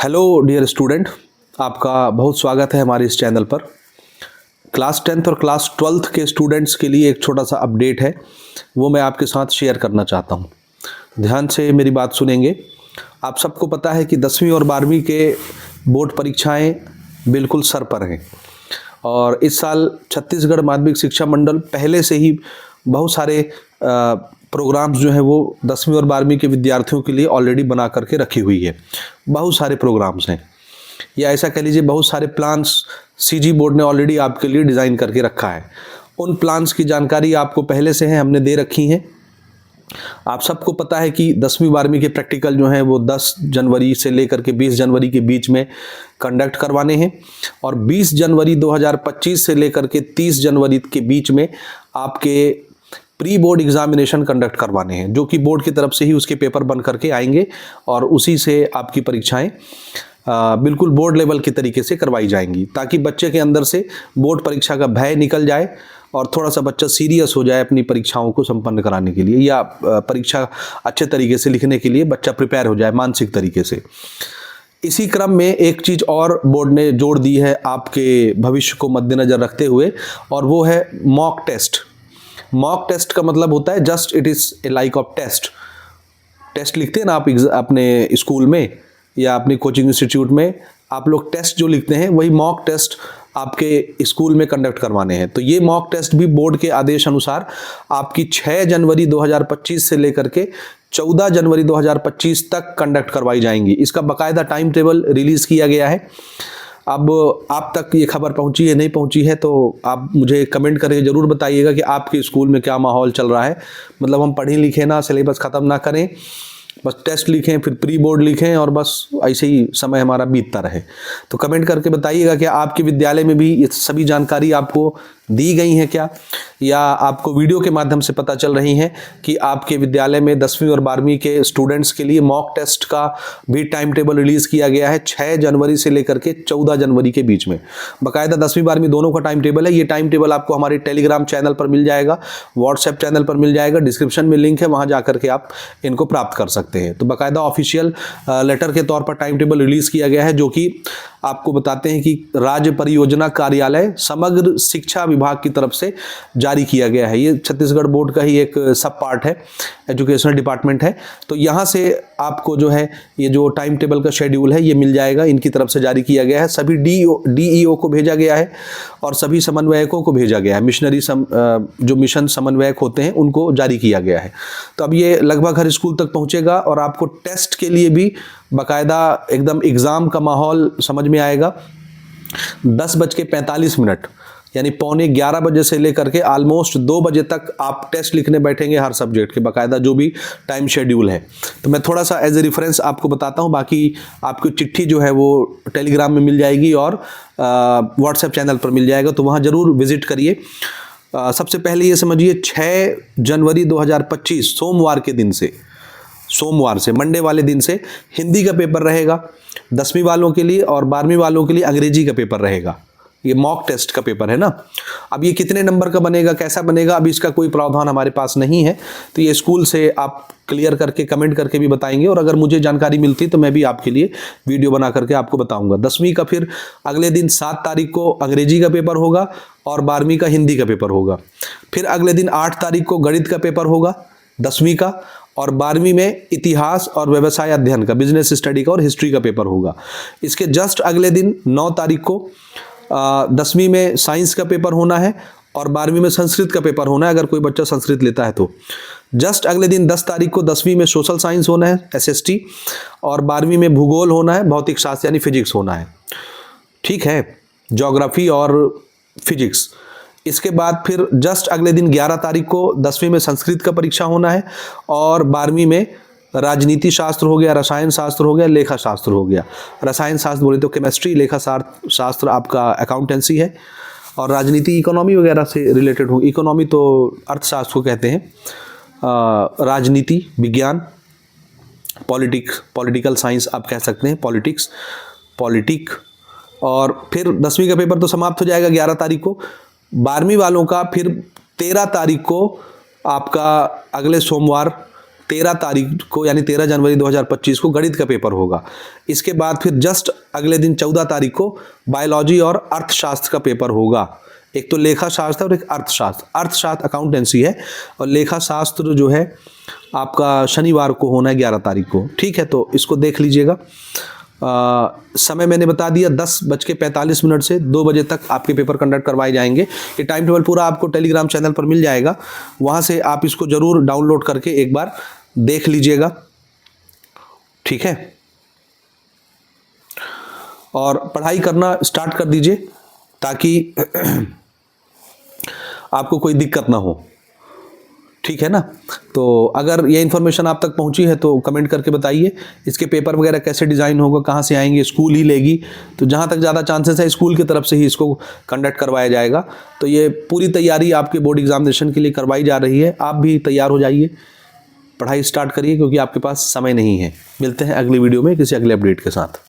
Hello dear student, आपका बहुत स्वागत है हमारे इस चैनल पर। क्लास 10th और क्लास 12th के स्टूडेंट्स के लिए एक छोटा सा अपडेट है, वो मैं आपके साथ शेयर करना चाहता हूँ। ध्यान से मेरी बात सुनेंगे। आप सबको पता है कि 10वीं और 12वीं के बोर्ड परीक्षाएं बिल्कुल सर पर हैं और इस साल छत्तीसगढ़ माध्यमिक शिक्षा मंडल पहले से ही बहुत सारे प्रोग्राम्स जो हैं वो 10वीं और 12वीं के विद्यार्थियों के लिए ऑलरेडी बना करके रखी हुई है। बहुत सारे प्रोग्राम्स हैं, या ऐसा कह लीजिए बहुत सारे प्लान्स सीजी बोर्ड ने ऑलरेडी आपके लिए डिज़ाइन करके रखा है। उन प्लान्स की जानकारी आपको पहले से है, हमने दे रखी है। आप सबको पता है कि 10वीं 12वीं के प्रैक्टिकल जो हैं वो 10 जनवरी से लेकर के 20 जनवरी के बीच में कंडक्ट करवाने हैं और 20 जनवरी 2025 से लेकर के 30 जनवरी के बीच में आपके प्री बोर्ड एग्जामिनेशन कंडक्ट करवाने हैं, जो कि बोर्ड की तरफ से ही उसके पेपर बन करके आएंगे और उसी से आपकी परीक्षाएं बिल्कुल बोर्ड लेवल के तरीके से करवाई जाएंगी, ताकि बच्चे के अंदर से बोर्ड परीक्षा का भय निकल जाए और थोड़ा सा बच्चा सीरियस हो जाए अपनी परीक्षाओं को संपन्न कराने के लिए, या परीक्षा अच्छे तरीके से लिखने के लिए बच्चा प्रिपेयर हो जाए मानसिक तरीके से। इसी क्रम में एक चीज़ और बोर्ड ने जोड़ दी है आपके भविष्य को मद्देनज़र रखते हुए, और वो है मॉक टेस्ट। मॉक टेस्ट का मतलब होता है just it is a like of test. Test लिखते हैं ना आप अपने स्कूल में या अपनी कोचिंग इंस्टीट्यूट में, आप लोग टेस्ट जो लिखते हैं वही मॉक टेस्ट आपके स्कूल में कंडक्ट करवाने हैं। तो ये मॉक टेस्ट भी बोर्ड के आदेश अनुसार आपकी 6 जनवरी 2025 से लेकर के 14 जनवरी 2025 तक कंडक्ट करवाई जाएंगी। इसका बाकायदा टाइम टेबल रिलीज़ किया गया है। अब आप तक ये खबर पहुंची है नहीं पहुंची है तो आप मुझे कमेंट करके ज़रूर बताइएगा कि आपके स्कूल में क्या माहौल चल रहा है। मतलब हम पढ़ें लिखें ना, सिलेबस ख़त्म ना करें, बस टेस्ट लिखें फिर प्री बोर्ड लिखें और बस ऐसे ही समय हमारा बीतता रहे। तो कमेंट करके बताइएगा कि आपके विद्यालय में भी ये सभी जानकारी आपको दी गई हैं क्या, या आपको वीडियो के माध्यम से पता चल रही हैं कि आपके विद्यालय में 10वीं और 12वीं के स्टूडेंट्स के लिए मॉक टेस्ट का भी टाइम टेबल रिलीज़ किया गया है 6 जनवरी से लेकर के 14 जनवरी के बीच में। बाकायदा 10वीं 12वीं दोनों का टाइम टेबल है। ये टाइम टेबल आपको हमारे टेलीग्राम चैनल पर मिल जाएगा, व्हाट्सएप चैनल पर मिल जाएगा, डिस्क्रिप्शन में लिंक है, वहाँ जा करके आप इनको प्राप्त कर सकते हैं। तो बाकायदा ऑफिशियल लेटर के तौर पर टाइम टेबल रिलीज़ किया गया है, जो कि आपको बताते हैं कि राज्य परियोजना कार्यालय समग्र शिक्षा विभाग की तरफ से जारी किया गया है। ये छत्तीसगढ़ बोर्ड का ही एक सब पार्ट है, एजुकेशनल डिपार्टमेंट है। तो यहाँ से आपको जो है ये जो टाइम टेबल का शेड्यूल है ये मिल जाएगा, इनकी तरफ से जारी किया गया है। सभी डीईओ को भेजा गया है और सभी समन्वयकों को भेजा गया है। मिशनरी जो मिशन समन्वयक होते हैं उनको जारी किया गया है। तो अब ये लगभग हर स्कूल तक पहुँचेगा और आपको टेस्ट के लिए भी बाकायदा एकदम एग्ज़ाम का माहौल समझ में आएगा। 10:45 यानी 11:15 बजे से लेकर के ऑलमोस्ट 2 बजे तक आप टेस्ट लिखने बैठेंगे हर सब्जेक्ट के, बाकायदा जो भी टाइम शेड्यूल है। तो मैं थोड़ा सा एज ए रेफरेंस आपको बताता हूँ, बाकी आपकी चिट्ठी जो है वो टेलीग्राम में मिल जाएगी और व्हाट्सएप चैनल पर मिल जाएगा, तो वहाँ ज़रूर विजिट करिए। सबसे पहले ये समझिए 6 जनवरी 2025 सोमवार से मंडे वाले दिन से हिंदी का पेपर रहेगा 10वीं वालों के लिए, और 12वीं वालों के लिए अंग्रेजी का पेपर रहेगा। ये मॉक टेस्ट का पेपर है ना। अब ये कितने नंबर का बनेगा, कैसा बनेगा, अभी इसका कोई प्रावधान हमारे पास नहीं है, तो ये स्कूल से आप क्लियर करके कमेंट करके भी बताएंगे, और अगर मुझे जानकारी मिलती तो मैं भी आपके लिए वीडियो बना करके आपको बताऊंगा। 10वीं का फिर अगले दिन 7 तारीख को अंग्रेजी का पेपर होगा और 12वीं का हिंदी का पेपर होगा। फिर अगले दिन 8 तारीख को गणित का पेपर होगा 10वीं का, और 12वीं में इतिहास और व्यवसाय अध्ययन का, बिजनेस स्टडी का और हिस्ट्री का पेपर होगा। इसके जस्ट अगले दिन 9 तारीख को 10वीं में साइंस का पेपर होना है और 12वीं में संस्कृत का पेपर होना है, अगर कोई बच्चा संस्कृत लेता है तो। जस्ट अगले दिन 10 तारीख को 10वीं में सोशल साइंस होना है SST, और 12वीं में भूगोल होना है, भौतिक शास्त्र यानी फिजिक्स होना है। ठीक है, ज्योग्राफी और फिजिक्स। इसके बाद फिर जस्ट अगले दिन 11 तारीख को 10वीं में संस्कृत का परीक्षा होना है, और 12वीं में राजनीति शास्त्र हो गया, रसायन शास्त्र हो गया, लेखा शास्त्र हो गया। रसायन शास्त्र बोले तो केमिस्ट्री, लेखा शास्त्र आपका अकाउंटेंसी है, और राजनीति इकोनॉमी वगैरह से रिलेटेड हो। इकोनॉमी तो अर्थशास्त्र को कहते हैं, राजनीति विज्ञान, पॉलिटिकल साइंस आप कह सकते हैं, पॉलिटिक। और फिर 10वीं का पेपर तो समाप्त हो जाएगा 11 तारीख को। 12वीं वालों का फिर 13 तारीख को आपका अगले सोमवार 13 तारीख को यानी 13 जनवरी 2025 को गणित का पेपर होगा। इसके बाद फिर जस्ट अगले दिन 14 तारीख को बायोलॉजी और अर्थशास्त्र का पेपर होगा। एक तो लेखा शास्त्र और एक अर्थशास्त्र। अर्थशास्त्र अकाउंटेंसी है और लेखा शास्त्र जो है आपका शनिवार को होना है 11 तारीख को। ठीक है, तो इसको देख लीजिएगा। समय मैंने बता दिया 10:45 से 2 बजे तक आपके पेपर कंडक्ट करवाए जाएंगे। ये टाइम टेबल पूरा आपको टेलीग्राम चैनल पर मिल जाएगा, वहाँ से आप इसको ज़रूर डाउनलोड करके एक बार देख लीजिएगा। ठीक है, और पढ़ाई करना स्टार्ट कर दीजिए ताकि आपको कोई दिक्कत ना हो। ठीक है ना। तो अगर ये इन्फॉर्मेशन आप तक पहुंची है तो कमेंट करके बताइए। इसके पेपर वगैरह कैसे डिज़ाइन होगा, कहाँ से आएंगे, स्कूल ही लेगी, तो जहाँ तक ज़्यादा चांसेस है स्कूल की तरफ से ही इसको कंडक्ट करवाया जाएगा। तो ये पूरी तैयारी आपके बोर्ड एग्जामिनेशन के लिए करवाई जा रही है। आप भी तैयार हो जाइए, पढ़ाई स्टार्ट करिए, क्योंकि आपके पास समय नहीं है। मिलते हैं अगली वीडियो में किसी अगले अपडेट के साथ।